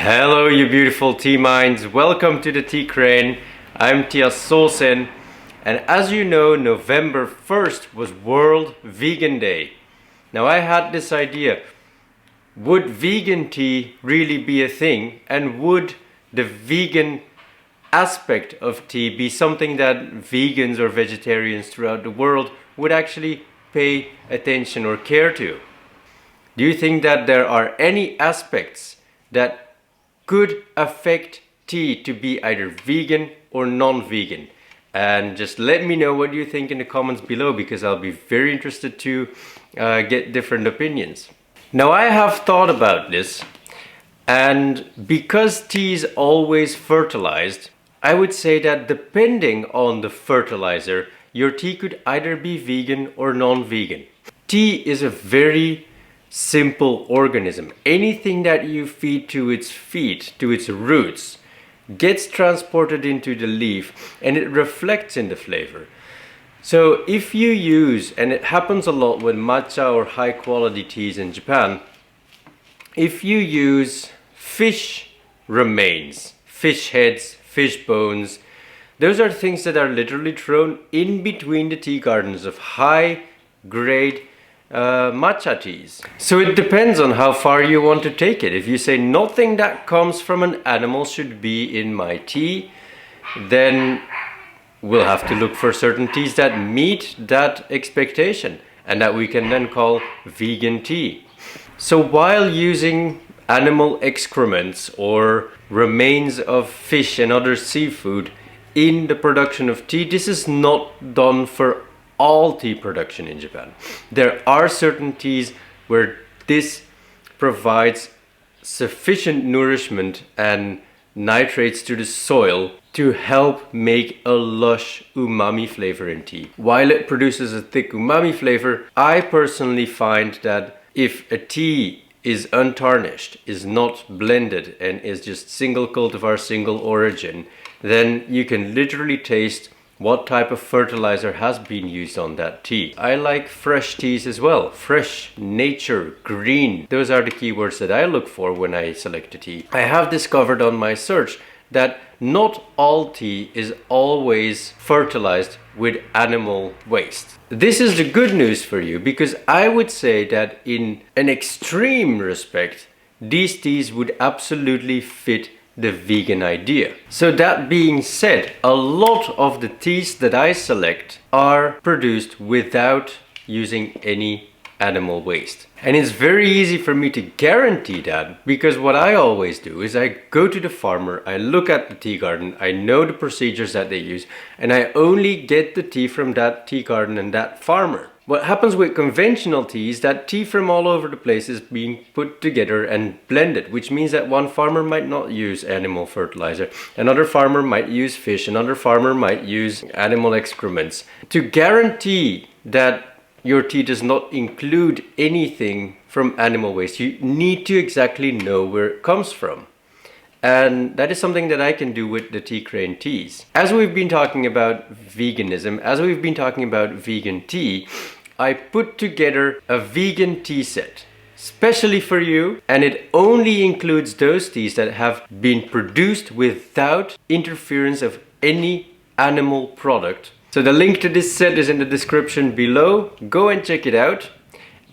Hello you beautiful tea minds, welcome to the Tea Crane. I'm Tyas Sosen, and as you know, November 1st was World Vegan Day. Now I had this idea, would vegan tea really be a thing, and would the vegan aspect of tea be something that vegans or vegetarians throughout the world would actually pay attention or care to? Do you think that there are any aspects that could affect tea to be either vegan or non-vegan? And just let me know what you think in the comments below, because I'll be very interested to get different opinions. Now I have thought about this, and because tea is always fertilized, I would say that depending on the fertilizer, your tea could either be vegan or non-vegan. Tea is a very simple organism. Anything that you feed to its roots, gets transported into the leaf and it reflects in the flavor. So if you use, and it happens a lot with matcha or high quality teas in Japan, if you use fish remains, fish heads, fish bones, those are things that are literally thrown in between the tea gardens of high grade matcha teas. So it depends on how far you want to take it. If you say nothing that comes from an animal should be in my tea, then we'll have to look for certain teas that meet that expectation and that we can then call vegan tea. So while using animal excrements or remains of fish and other seafood in the production of tea, this is not done for all tea production in Japan. There are certain teas where this provides sufficient nourishment and nitrates to the soil to help make a lush umami flavor in tea. While it produces a thick umami flavor, I personally find that if a tea is untarnished, is not blended, and is just single cultivar, single origin, then you can literally taste what type of fertilizer has been used on that tea. I like fresh teas as well. Fresh, nature, green. Those are the keywords that I look for when I select a tea. I have discovered on my search that not all tea is always fertilized with animal waste. This is the good news for you, because I would say that in an extreme respect, these teas would absolutely fit the vegan idea. So that being said, a lot of the teas that I select are produced without using any animal waste. And it's very easy for me to guarantee that, because what I always do is I go to the farmer, I look at the tea garden, I know the procedures that they use, and I only get the tea from that tea garden and that farmer. What happens with conventional tea is that tea from all over the place is being put together and blended, which means that one farmer might not use animal fertilizer, another farmer might use fish, another farmer might use animal excrements. To guarantee that your tea does not include anything from animal waste, you need to exactly know where it comes from. And that is something that I can do with the Tea Crane teas. As we've been talking about veganism, as we've been talking about vegan tea, I put together a vegan tea set, specially for you, and it only includes those teas that have been produced without interference of any animal product. So the link to this set is in the description below. Go and check it out.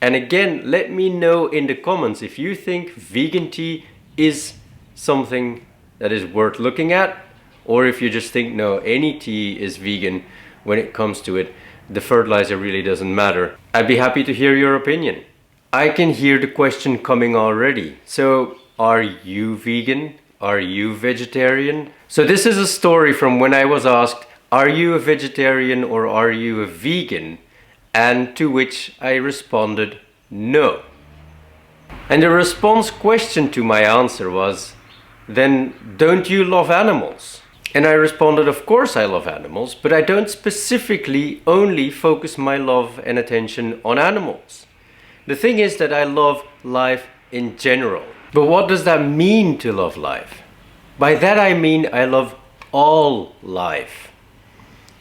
And again, let me know in the comments if you think vegan tea is something that is worth looking at, or if you just think no, any tea is vegan when it comes to it, the fertilizer really doesn't matter. I'd be happy to hear your opinion. I can hear the question coming already. So are you vegan? Are you vegetarian? So this is a story from when I was asked, are you a vegetarian or are you a vegan? And to which I responded, no. And the response question to my answer was, then don't you love animals? And I responded, of course I love animals, but I don't specifically only focus my love and attention on animals. The thing is that I love life in general. But what does that mean to love life? By that I mean I love all life.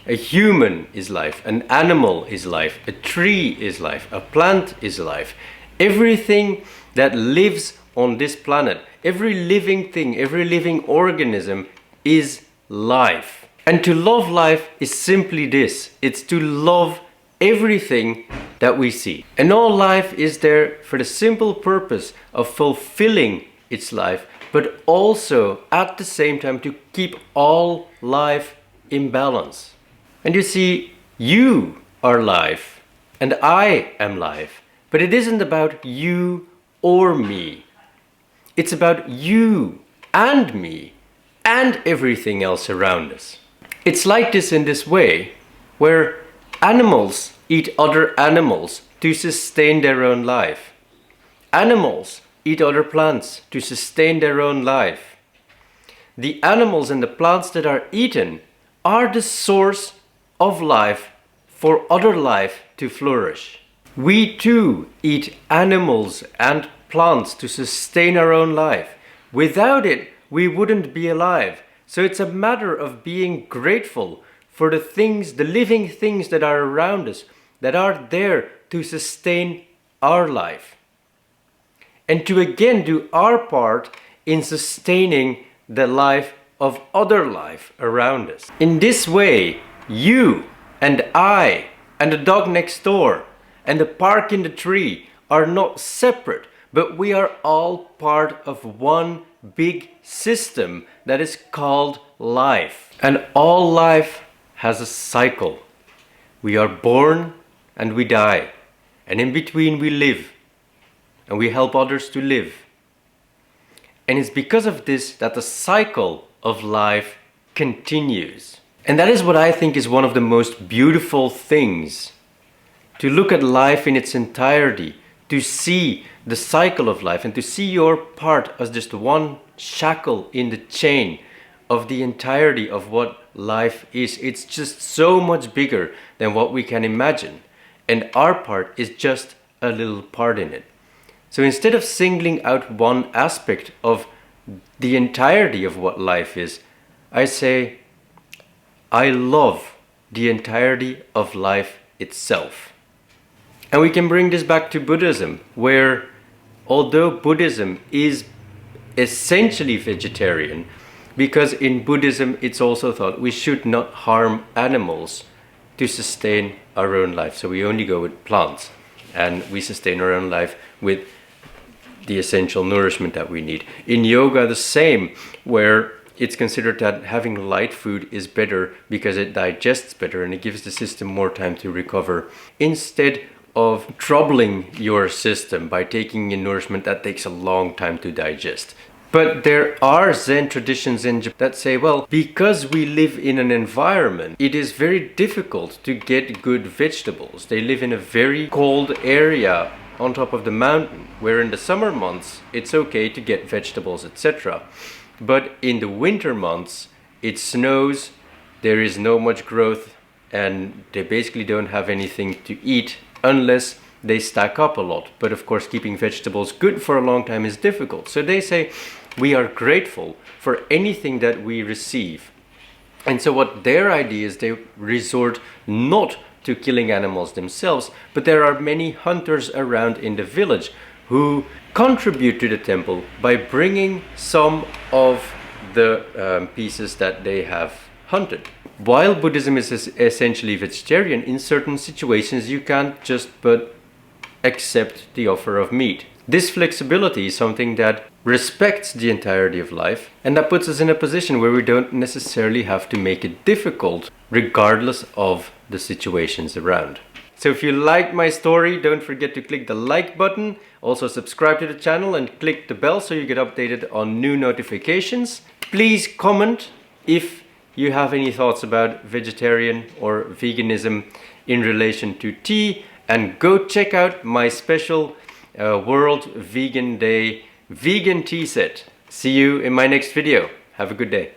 A human is life, an animal is life, a tree is life, a plant is life. Everything that lives on this planet Every living thing, every living organism is life. And to love life is simply this. It's to love everything that we see. And all life is there for the simple purpose of fulfilling its life, but also at the same time to keep all life in balance. And you see, you are life and I am life, but it isn't about you or me. It's about you and me and everything else around us. It's like this in this way, where animals eat other animals to sustain their own life. Animals eat other plants to sustain their own life. The animals and the plants that are eaten are the source of life for other life to flourish. We too eat animals and plants to sustain our own life. Without it, we wouldn't be alive. So it's a matter of being grateful for the things, the living things that are around us, that are there to sustain our life. And to again do our part in sustaining the life of other life around us. In this way, you and I and the dog next door and the park in the tree are not separate, but we are all part of one big system that is called life. And all life has a cycle. We are born and we die, and in between we live, and we help others to live. And it's because of this that the cycle of life continues. And that is what I think is one of the most beautiful things, to look at life in its entirety, to see the cycle of life and to see your part as just one shackle in the chain of the entirety of what life is. It's just so much bigger than what we can imagine, and our part is just a little part in it. So instead of singling out one aspect of the entirety of what life is, I say, I love the entirety of life itself. And we can bring this back to Buddhism, where although Buddhism is essentially vegetarian, because in Buddhism it's also thought we should not harm animals to sustain our own life. So we only go with plants, and we sustain our own life with the essential nourishment that we need. In yoga, the same, where it's considered that having light food is better because it digests better and it gives the system more time to recover, instead of troubling your system by taking in nourishment that takes a long time to digest. But there are Zen traditions in Japan that say, well, because we live in an environment, it is very difficult to get good vegetables. They live in a very cold area on top of the mountain, where in the summer months it's okay to get vegetables, etc. But in the winter months, it snows, there is no much growth, and they basically don't have anything to eat unless they stack up a lot. But of course, keeping vegetables good for a long time is difficult. So they say we are grateful for anything that we receive. And so what their idea is, they resort not to killing animals themselves, but there are many hunters around in the village who contribute to the temple by bringing some of the pieces that they have hunted. While Buddhism is essentially vegetarian, in certain situations you can't just but accept the offer of meat. This flexibility is something that respects the entirety of life, and that puts us in a position where we don't necessarily have to make it difficult regardless of the situations around. So if you liked my story, don't forget to click the like button, also subscribe to the channel and click the bell so you get updated on new notifications. Please comment if you have any thoughts about vegetarian or veganism in relation to tea, and go check out my special World Vegan Day vegan tea set. See you in my next video. Have a good day.